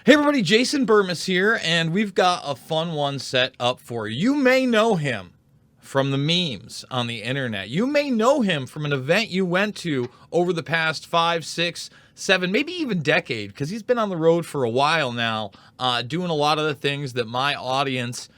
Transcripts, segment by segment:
Hey everybody, Jason Bermas here, and we've got a fun one set up for you. You may know him from the memes on the internet. You may know him from an event you went to over the past 5, 6, 7, maybe even decade, because he's been on the road for a while now, doing a lot of the things that my audience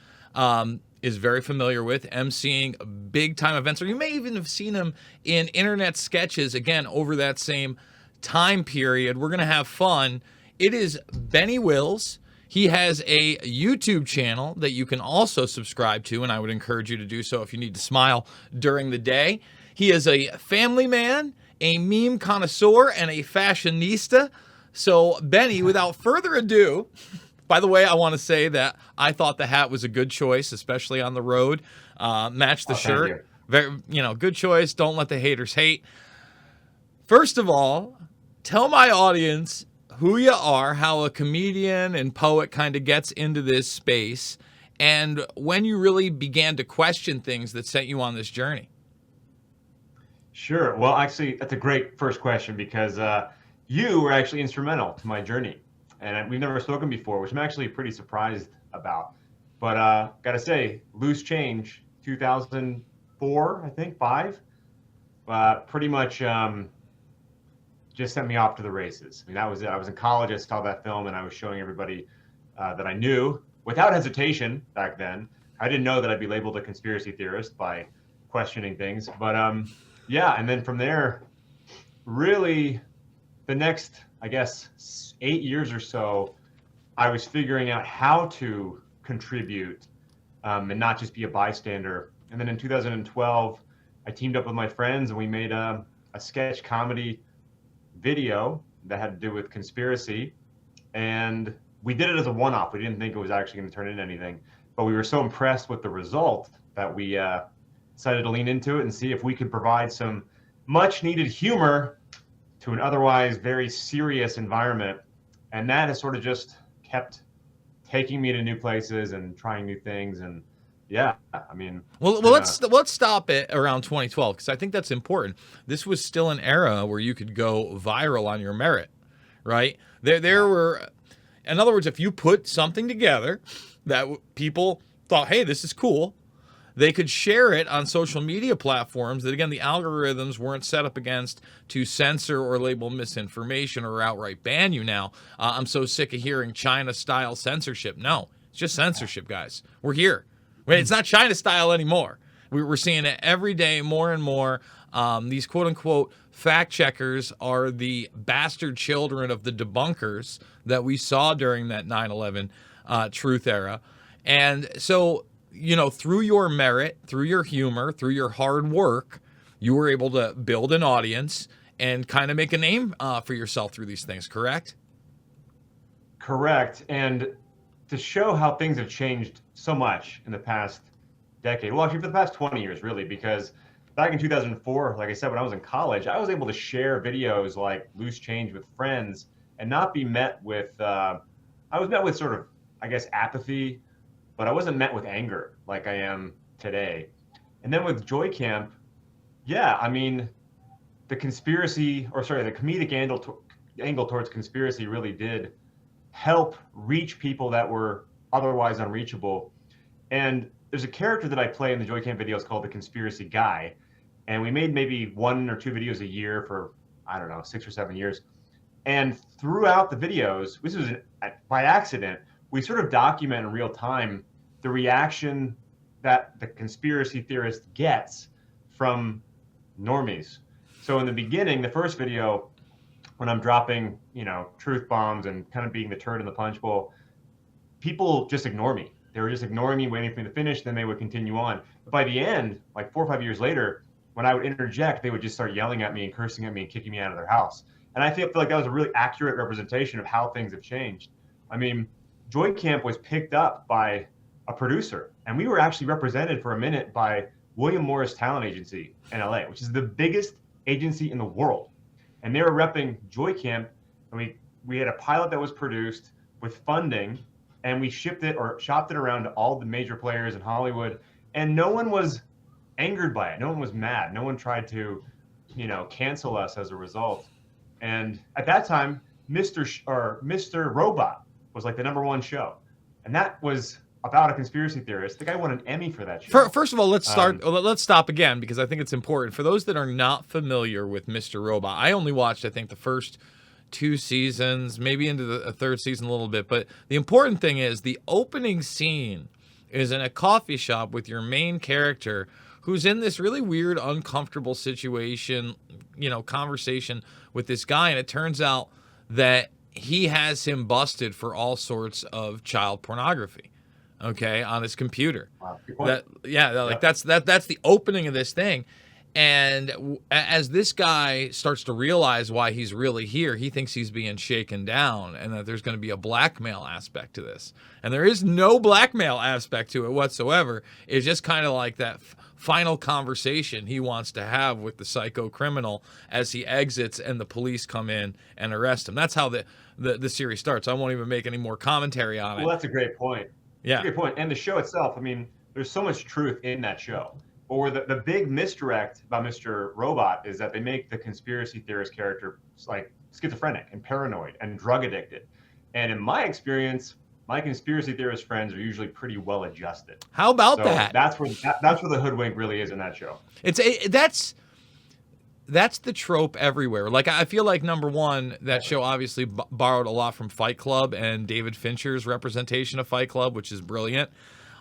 is very familiar with, emceeing big time events, or you may even have seen him in internet sketches, again, over that same time period. We're going to have fun. It is Benny Wills. He has a YouTube channel that you can also subscribe to, and I would encourage you to do so if you need to smile during the day. He is a family man, a meme connoisseur, and a fashionista. So, Benny, without further ado, by the way, I want to say that I thought the hat was a good choice, especially on the road. Match the shirt. Very, good choice. Don't let the haters hate. First of all, tell my audience who you are, how a comedian and poet kind of gets into this space, and when you really began to question things that sent you on this journey. Sure. Well, actually, that's a great first question because you were actually instrumental to my journey, and we've never spoken before, which I'm actually pretty surprised about. But gotta say, Loose Change, 2004, I think, 5, pretty much just sent me off to the races. I mean, that was it. I was in college, I saw that film, and I was showing everybody that I knew without hesitation back then. I didn't know that I'd be labeled a conspiracy theorist by questioning things. But yeah, and then from there, really the next, I guess, 8 years or so, I was figuring out how to contribute and not just be a bystander. And then in 2012, I teamed up with my friends and we made a sketch comedy video that had to do with conspiracy, and we did it as a one-off. We didn't think it was actually going to turn into anything, but we were so impressed with the result that we decided to lean into it and see if we could provide some much needed humor to an otherwise very serious environment. And that has sort of just kept taking me to new places and trying new things. And yeah, I mean, well, let's stop it around 2012 because I think that's important. This was still an era where you could go viral on your merit, right? There were, in other words, if you put something together that people thought, hey, this is cool, they could share it on social media platforms that, again, the algorithms weren't set up against to censor or label misinformation or outright ban you now. I'm so sick of hearing China-style censorship. No, it's just censorship, guys. We're here. It's not China style anymore. We're seeing it every day more and more. These quote unquote fact checkers are the bastard children of the debunkers that we saw during that 9/11 truth era. And so, through your merit, through your humor, through your hard work, you were able to build an audience and kind of make a name for yourself through these things, correct? Correct. And to show how things have changed so much in the past decade, well, actually for the past 20 years, really, because back in 2004, like I said, when I was in college, I was able to share videos like Loose Change with friends and not be met with, I was met with sort of, I guess, apathy, but I wasn't met with anger like I am today. And then with Joy Camp, yeah, I mean, the comedic angle towards conspiracy really did help reach people that were otherwise unreachable. And there's a character that I play in the Joy Camp videos called the Conspiracy Guy. And we made maybe 1 or 2 videos a year for, I don't know, 6 or 7 years. And throughout the videos, this was by accident, we sort of document in real time the reaction that the conspiracy theorist gets from normies. So in the beginning, the first video, when I'm dropping, truth bombs and kind of being the turd in the punch bowl, people just ignore me. They were just ignoring me, waiting for me to finish, then they would continue on. But by the end, like 4 or 5 years later, when I would interject, they would just start yelling at me and cursing at me and kicking me out of their house. And I feel like that was a really accurate representation of how things have changed. I mean, Joy Camp was picked up by a producer, and we were actually represented for a minute by William Morris Talent Agency in LA, which is the biggest agency in the world. And they were repping Joy Camp, and we had a pilot that was produced with funding, and we shopped it around to all the major players in Hollywood, and no one was angered by it. No one was mad. No one tried to, cancel us as a result. And at that time, Mr. Robot was like the #1 show, and that was about a conspiracy theorist. The guy won an Emmy for that show. First of all, let's stop again, because I think it's important. For those that are not familiar with Mr. Robot, I only watched, I think, the first 2 seasons, maybe into the third season a little bit. But the important thing is the opening scene is in a coffee shop with your main character, who's in this really weird, uncomfortable situation, conversation with this guy. And it turns out that he has him busted for all sorts of child pornography, okay, on his computer. Wow, good point. That's the opening of this thing. And as this guy starts to realize why he's really here, he thinks he's being shaken down, and that there's going to be a blackmail aspect to this. And there is no blackmail aspect to it whatsoever. It's just kind of like that final conversation he wants to have with the psycho criminal as he exits and the police come in and arrest him. That's how the series starts. I won't even make any more commentary on it. Well, that's a great point. Yeah. That's a great point. And the show itself, I mean, there's so much truth in that show. Or the big misdirect about Mr. Robot is that they make the conspiracy theorist character like schizophrenic and paranoid and drug addicted. And in my experience, my conspiracy theorist friends are usually pretty well adjusted. How about that? That's where the hoodwink really is in that show. That's the trope everywhere. Like, I feel like #1, that show obviously borrowed a lot from Fight Club and David Fincher's representation of Fight Club, which is brilliant.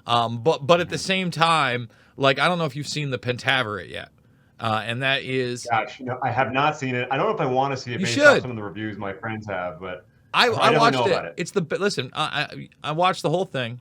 But at the same time, like, I don't know if you've seen the Pentavera yet. And that is... Gosh, I have not seen it. I don't know if I want to see it based on some of the reviews my friends have, but I watched know about it. Listen, I watched the whole thing,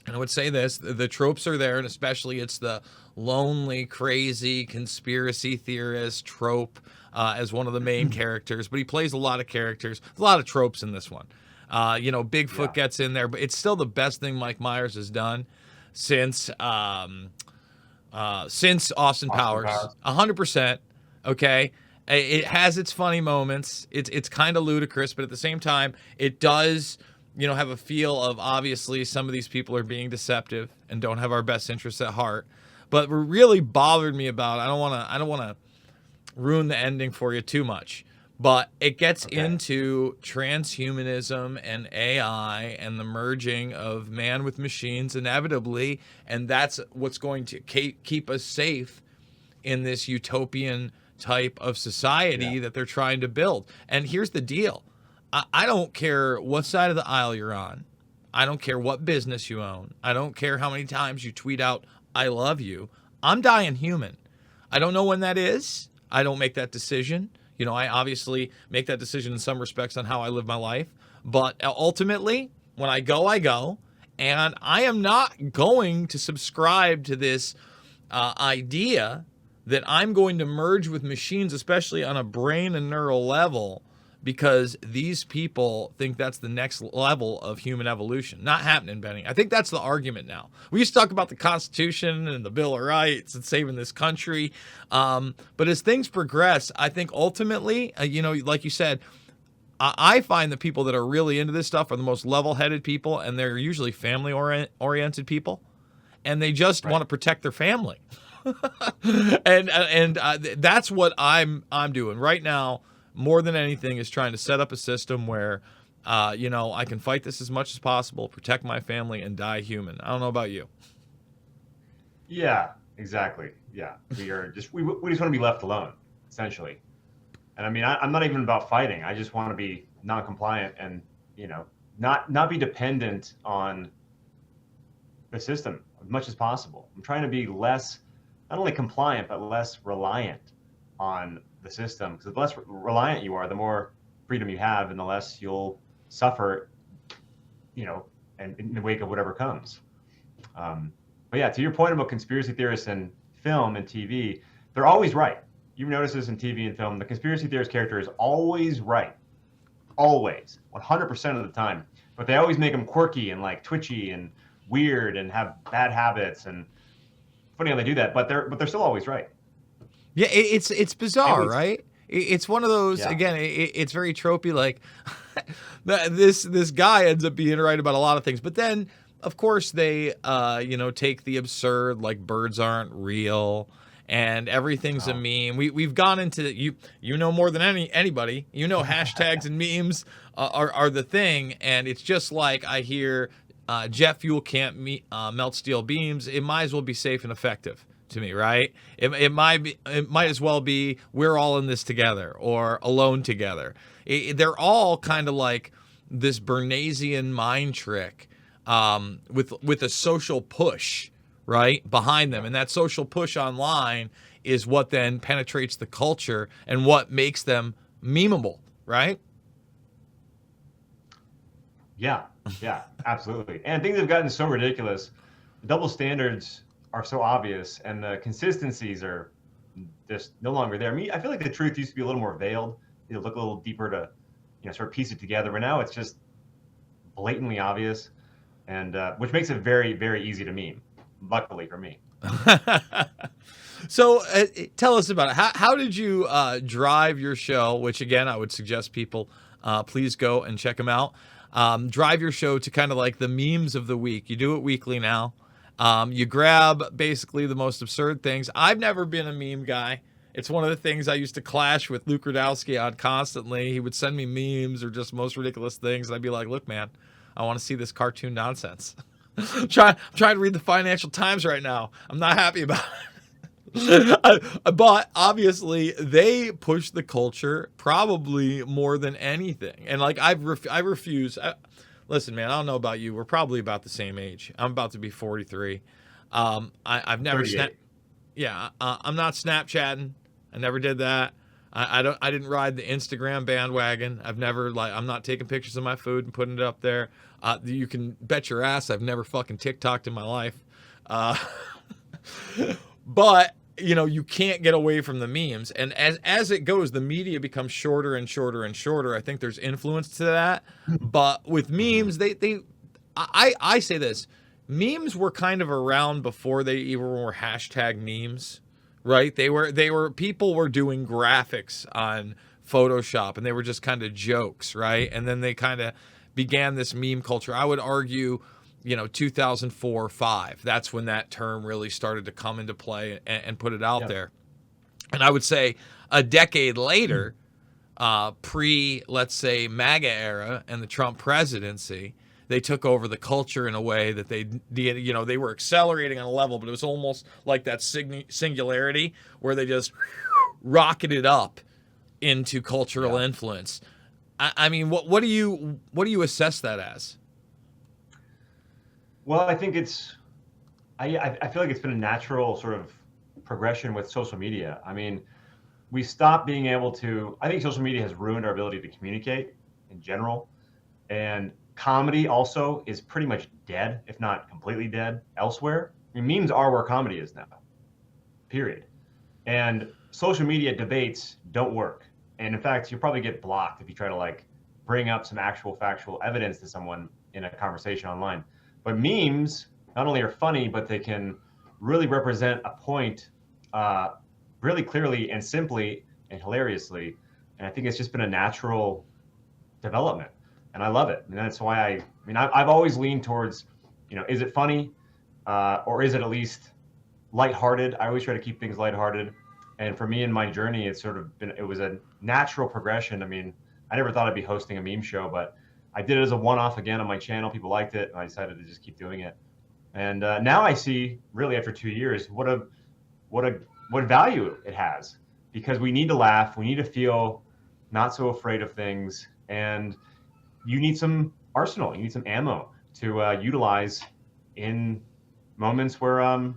and I would say this: the tropes are there, and especially it's the lonely, crazy conspiracy theorist trope as one of the main characters. But he plays a lot of characters. There's a lot of tropes in this one. Bigfoot gets in there, but it's still the best thing Mike Myers has done since Austin Powers. 100%. Okay. It has its funny moments. It's kind of ludicrous, but at the same time, it does, have a feel of, obviously, some of these people are being deceptive and don't have our best interests at heart. But what really bothered me about, I don't want to ruin the ending for you too much, but it gets into transhumanism and AI and the merging of man with machines inevitably, and that's what's going to keep us safe in this utopian type of society that they're trying to build. And here's the deal. I don't care what side of the aisle you're on. I don't care what business you own. I don't care how many times you tweet out, "I love you." I'm dying human. I don't know when that is. I don't make that decision. I obviously make that decision in some respects on how I live my life. But ultimately, when I go, I go. And I am not going to subscribe to this idea that I'm going to merge with machines, especially on a brain and neural level, because these people think that's the next level of human evolution. Not happening, Benny. I think that's the argument now. We used to talk about the Constitution and the Bill of Rights and saving this country. But as things progress, I think ultimately, like you said, I find the people that are really into this stuff are the most level-headed people, and they're usually family-oriented people, and they just want to protect their family. and that's what I'm doing right now. More than anything, is trying to set up a system where, I can fight this as much as possible, protect my family, and die human. I don't know about you. Yeah, exactly. Yeah, we just want to be left alone, essentially. And I mean, I'm not even about fighting. I just want to be non-compliant and not be dependent on the system as much as possible. I'm trying to be less, not only compliant, but less reliant on the system, because the less reliant you are, the more freedom you have, and the less you'll suffer, and in the wake of whatever comes. But yeah, to your point about conspiracy theorists in film and TV, they're always right. You've noticed this in TV and film. The conspiracy theorist character is always right. Always. 100% of the time. But they always make them quirky and like twitchy and weird and have bad habits. And funny how they do that, but they're still always right. Yeah, it's bizarre, right? It's one of those, again, it's very tropey, like this guy ends up being right about a lot of things. But then, of course, they, take the absurd, like birds aren't real and everything's a meme. We've gone into you know more than anybody. You know, hashtags and memes are the thing, and it's just like I hear jet fuel can't melt steel beams. It might as well be safe and effective to me, right? It might as well be we're all in this together or alone together. They're all kind of like this Bernaysian mind trick with a social push, right, behind them. And that social push online is what then penetrates the culture and what makes them memeable, right? Yeah, absolutely. And things have gotten so ridiculous. The double standards are so obvious, and the consistencies are just no longer there. I feel like the truth used to be a little more veiled. You look a little deeper to, sort of piece it together. But now it's just blatantly obvious, and which makes it very, very easy to meme. Luckily for me. So tell us about it. How did you drive your show, which again, I would suggest people please go and check them out. Drive your show to kind of like the memes of the week. You do it weekly now. You grab basically the most absurd things. I've never been a meme guy. It's one of the things I used to clash with Luke Rudowski on constantly. He would send me memes or just most ridiculous things. And I'd be like, look, man, I want to see this cartoon nonsense. I'm trying to read the Financial Times right now. I'm not happy about it. But obviously they push the culture probably more than anything. And like I refuse. Listen, man, I don't know about you. We're probably about the same age. I'm about to be 43. I've never I'm not Snapchatting. I never did that. I didn't ride the Instagram bandwagon. I'm not taking pictures of my food and putting it up there. You can bet your ass I've never fucking TikToked in my life. But you can't get away from the memes. And as it goes, the media becomes shorter and shorter and shorter. I think there's influence to that. But with memes, I say this, memes were kind of around before they even were hashtag memes, right? People were doing graphics on Photoshop and they were just kind of jokes, right? And then they kind of began this meme culture. I would argue 2004 or 5. That's when that term really started to come into play and put it out there. And I would say a decade later, let's say, MAGA era and the Trump presidency, they took over the culture in a way that they were accelerating on a level, but it was almost like that singularity where they just rocketed up into cultural influence. I mean, what do you assess that as? Well, I think I feel like it's been a natural sort of progression with social media. I mean, we stopped being able to, I think social media has ruined our ability to communicate in general. And comedy also is pretty much dead, if not completely dead elsewhere. I mean, memes are where comedy is now, period. And social media debates don't work. And in fact, you'll probably get blocked if you try to bring up some actual factual evidence to someone in a conversation online. But memes not only are funny, but they can really represent a point really clearly and simply and hilariously. And I think it's just been a natural development. And I love it. And that's why I've always leaned towards, is it funny or is it at least lighthearted? I always try to keep things lighthearted. And for me in my journey, it was a natural progression. I mean, I never thought I'd be hosting a meme show, but I did it as a one-off again on my channel. People liked it, and I decided to just keep doing it. And now I see, really after 2 years, what value it has, because we need to laugh, we need to feel not so afraid of things, and you need some arsenal, you need some ammo to utilize in moments where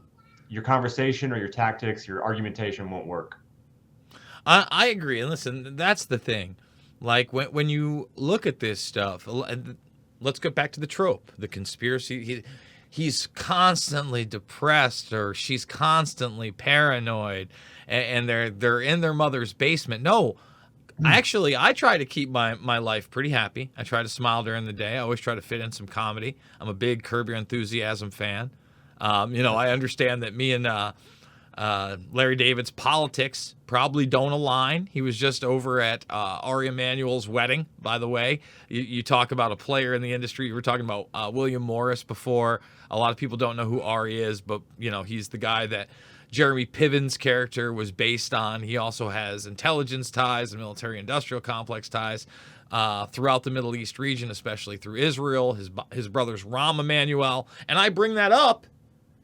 your conversation or your tactics, your argumentation won't work. I agree, and listen, that's the thing. Like when you look at this stuff, let's go back to the trope, the conspiracy. He's constantly depressed or she's constantly paranoid, and they're in their mother's basement. No, I try to keep my life pretty happy. I try to smile during the day. I always try to fit in some comedy. I'm a big Curb Your Enthusiasm fan. I understand that me and Larry David's politics probably don't align. He was just over at Ari Emanuel's wedding, by the way. You talk about a player in the industry. You were talking about William Morris before. A lot of people don't know who Ari is, but he's the guy that Jeremy Piven's character was based on. He also has intelligence ties and military-industrial complex ties throughout the Middle East region, especially through Israel. His brother's Rahm Emanuel. And I bring that up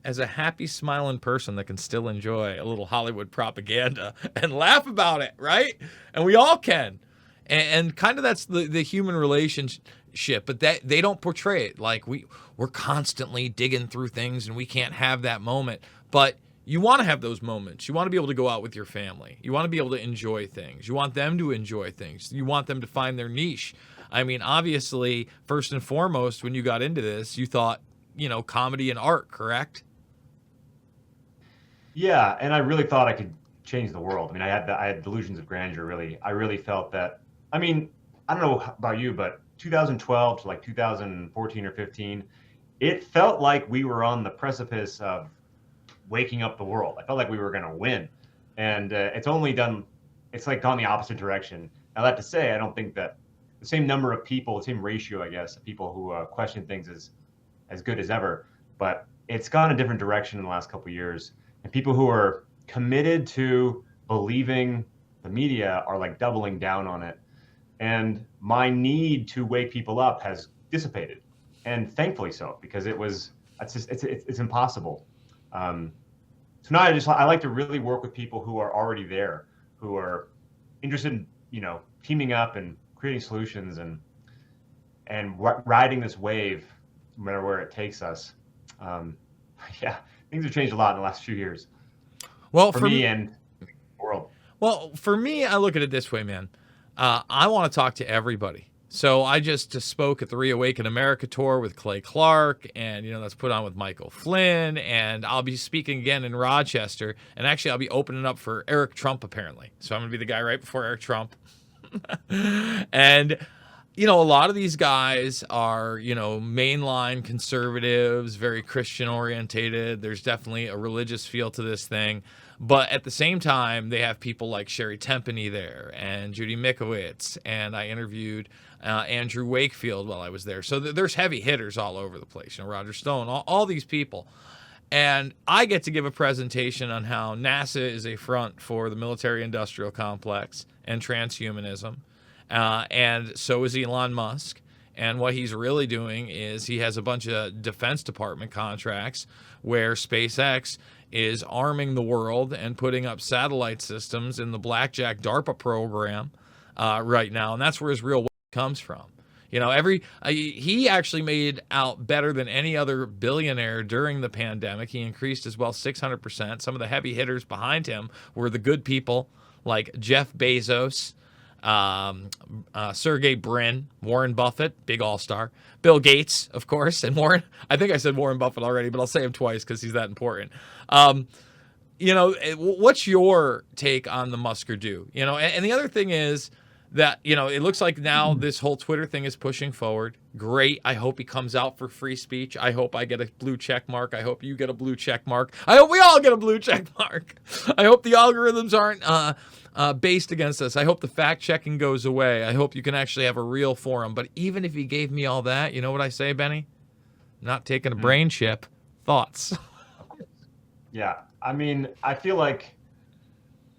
as a happy, smiling person that can still enjoy a little Hollywood propaganda and laugh about it, right? And we all can. And kind of that's the human relationship, but that they don't portray it like we're constantly digging through things and we can't have that moment. But you want to have those moments. You want to be able to go out with your family. You want to be able to enjoy things. You want them to enjoy things. You want them to find their niche. I mean, obviously, first and foremost, when you got into this, you thought, comedy and art, correct? Yeah, and I really thought I could change the world. I mean, I had delusions of grandeur, really. I really felt that. I mean, I don't know about you, but 2012 to like 2014 or 15, it felt like we were on the precipice of waking up the world. I felt like we were going to win. And it's like gone the opposite direction. Now, that to say, I don't think that the same number of people, the same ratio, I guess, of people who question things is as good as ever. But it's gone a different direction in the last couple of years. And people who are committed to believing the media are like doubling down on it. And my need to wake people up has dissipated. And thankfully so, because it's impossible. So now I like to really work with people who are already there, who are interested in, teaming up and creating solutions and riding this wave, no matter where it takes us. Yeah, things have changed a lot in the last few years. Well, for me and the world. Well, for me, I look at it this way, man. I want to talk to everybody. So I just spoke at the Reawaken America tour with Clay Clark, and that's put on with Michael Flynn, and I'll be speaking again in Rochester, and actually I'll be opening up for Eric Trump apparently. So I'm gonna be the guy right before Eric Trump. And a lot of these guys are, mainline conservatives, very Christian orientated. There's definitely a religious feel to this thing. But at the same time, they have people like Sherry Tempany there and Judy Mikowitz. And I interviewed Andrew Wakefield while I was there. So there's heavy hitters all over the place. Roger Stone, all these people. And I get to give a presentation on how NASA is a front for the military-industrial complex and transhumanism. And so is Elon Musk. And what he's really doing is he has a bunch of Defense Department contracts where SpaceX is arming the world and putting up satellite systems in the Blackjack DARPA program right now. And that's where his real wealth comes from. He actually made out better than any other billionaire during the pandemic. He increased his wealth 600%. Some of the heavy hitters behind him were the good people like Jeff Bezos, Sergey Brin, Warren Buffett, big all-star, Bill Gates, of course, and I think I said Warren Buffett already, but I'll say him twice because he's that important. What's your take on the Musker do? And the other thing is that, it looks like now this whole Twitter thing is pushing forward. Great. I hope he comes out for free speech. I hope I get a blue check mark. I hope you get a blue check mark. I hope we all get a blue check mark. I hope the algorithms aren't based against us. I hope the fact checking goes away. I hope you can actually have a real forum. But even if he gave me all that, you know what I say, Benny? Not taking a brain chip. Thoughts? Yeah. I mean, I feel like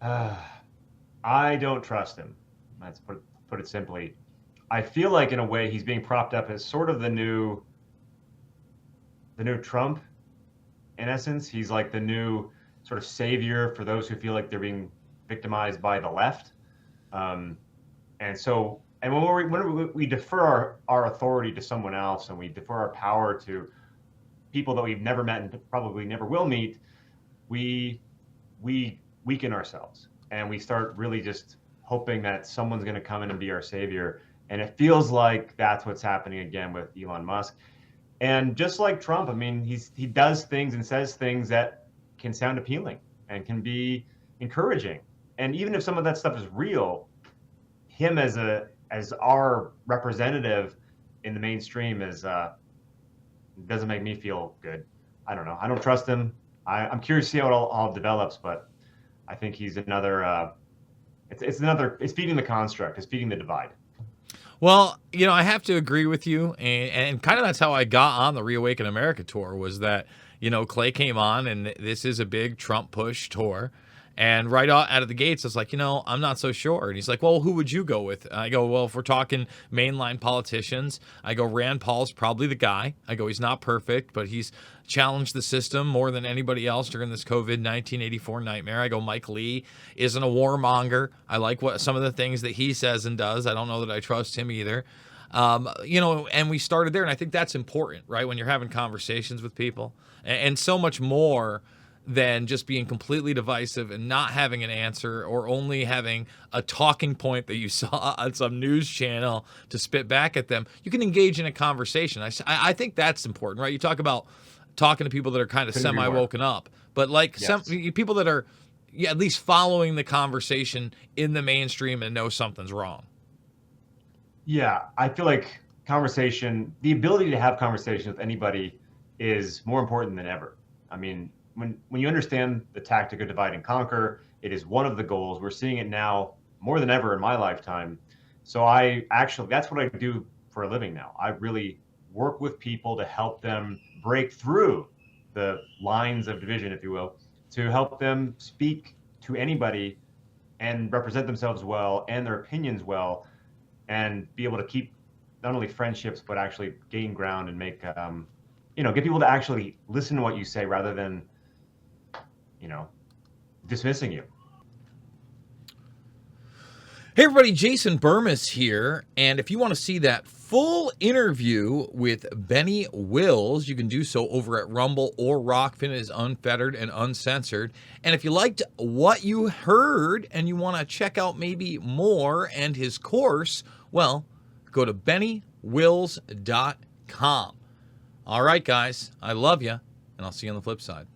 I don't trust him. Let's put it simply. I feel like in a way he's being propped up as sort of the new Trump. In essence, he's like the new sort of savior for those who feel like they're being victimized by the left. And when we defer our authority to someone else and we defer our power to people that we've never met and probably never will meet, we weaken ourselves and we start really just hoping that someone's going to come in and be our savior. And it feels like that's what's happening again with Elon Musk. And just like Trump, I mean, he does things and says things that can sound appealing and can be encouraging. And even if some of that stuff is real, him as our representative in the mainstream doesn't make me feel good. I don't know. I don't trust him. I'm curious to see how it all develops, but I think he's another. It's feeding the construct. It's feeding the divide. Well, I have to agree with you, and kind of that's how I got on the Reawaken America tour was that, Clay came on, and this is a big Trump push tour. And right out of the gates, it's like, I'm not so sure. And he's like, well, who would you go with? I go, well, if we're talking mainline politicians, I go, Rand Paul's probably the guy. I go, he's not perfect, but he's challenged the system more than anybody else during this COVID 1984 nightmare. I go, Mike Lee isn't a warmonger. I like some of the things that he says and does. I don't know that I trust him either. And we started there. And I think that's important, right? When you're having conversations with people, and so much more than just being completely divisive and not having an answer, or only having a talking point that you saw on some news channel to spit back at them. You can engage in a conversation. I think that's important, right? You talk about talking to people that are kind of semi-woken up, but like some people that are at least following the conversation in the mainstream and know something's wrong. Yeah, I feel like the ability to have conversation with anybody is more important than ever. I mean, when you understand the tactic of divide and conquer, it is one of the goals. We're seeing it now more than ever in my lifetime. So that's what I do for a living now. I really work with people to help them break through the lines of division, if you will, to help them speak to anybody and represent themselves well and their opinions well, and be able to keep not only friendships, but actually gain ground and make, get people to actually listen to what you say rather than, dismissing you. Hey everybody, Jason Bermas here, and if you want to see that full interview with Benny Wills, you can do so over at Rumble or Rockfin. It is unfettered and uncensored. And if you liked what you heard and you want to check out maybe more and his course, well, go to bennywills.com. All right, guys, I love you, and I'll see you on the flip side.